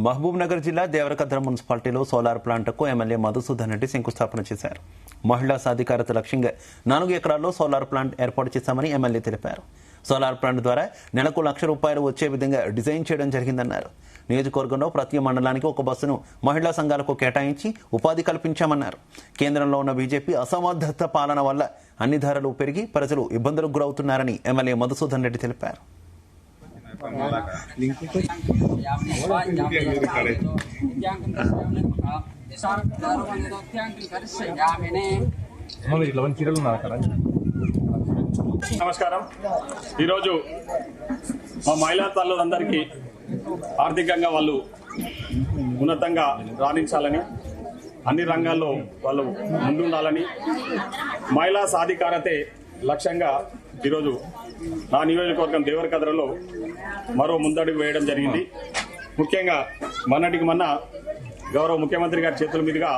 మహబూబ్ నగర్ జిల్లా దేవరకద్ర మున్సిపాలిటీలో solar ప్లాంట్కు MLA Madhusudan Reddy శంకుస్థాపన చేశారు. మహిళా సాధికారత లక్ష్యంగా 4 ఎకరాల్లో సోలార్ ప్లాంట్ ఏర్పాటు చేశామని ఎమ్మెల్యే తెలిపారు. సోలార్ ప్లాంట్ ద్వారా నెలకు ₹1,00,000 వచ్చే విధంగా డిజైన్ చేయడం జరిగిందన్నారు. నియోజకవర్గంలో ప్రతి మండలానికి ఒక బస్సును మహిళా సంఘాలకు కేటాయించి ఉపాధి కల్పించామన్నారు. కేంద్రంలో ఉన్న బీజేపీ అసమర్థత పాలన వల్ల అన్ని ధరలు పెరిగి ప్రజలు ఇబ్బందులకు గురవుతున్నారని ఎమ్మెల్యే మధుసూదన్ రెడ్డి తెలిపారు. నమస్కారం. ఈరోజు మా మహిళా తల్లులందరికీ ఆర్థికంగా వాళ్ళు ఉన్నతంగా రాణించాలని, అన్ని రంగాల్లో వాళ్ళు ముందుండాలని, మహిళా సాధికారతే లక్ష్యంగా ఈరోజు నా నియోజకవర్గం దేవరకద్రలో మరో ముందడుగు వేయడం జరిగింది. ముఖ్యంగా మొన్నటికి మొన్న గౌరవ ముఖ్యమంత్రి గారి చేతుల మీదుగా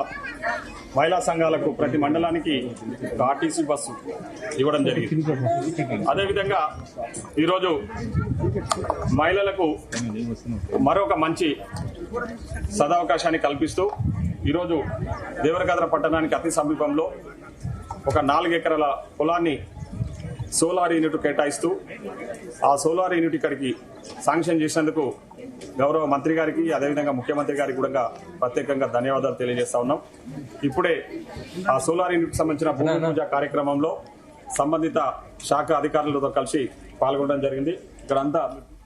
మహిళా సంఘాలకు ప్రతి మండలానికి ఒక ఆర్టీసీ బస్సు ఇవ్వడం జరిగింది. అదేవిధంగా ఈరోజు మహిళలకు మరొక మంచి సదవకాశాన్ని కల్పిస్తూ ఈరోజు దేవరకద్ర పట్టణానికి అతి సమీపంలో ఒక 4 ఎకరాల పొలాన్ని సోలార్ యూనిట్ కేటాయిస్తూ ఆ సోలార్ యూనిట్ ఇక్కడికి శాంక్షన్ చేసినందుకు గౌరవ మంత్రి గారికి, అదేవిధంగా ముఖ్యమంత్రి గారికి కూడా ప్రత్యేకంగా ధన్యవాదాలు తెలియజేస్తా ఉన్నాం. ఇప్పుడే ఆ సోలార్ యూనిట్ సంబంధించిన భూమి పూజ కార్యక్రమంలో సంబంధిత శాఖ అధికారులతో కలిసి పాల్గొనడం జరిగింది. ఇక్కడంతా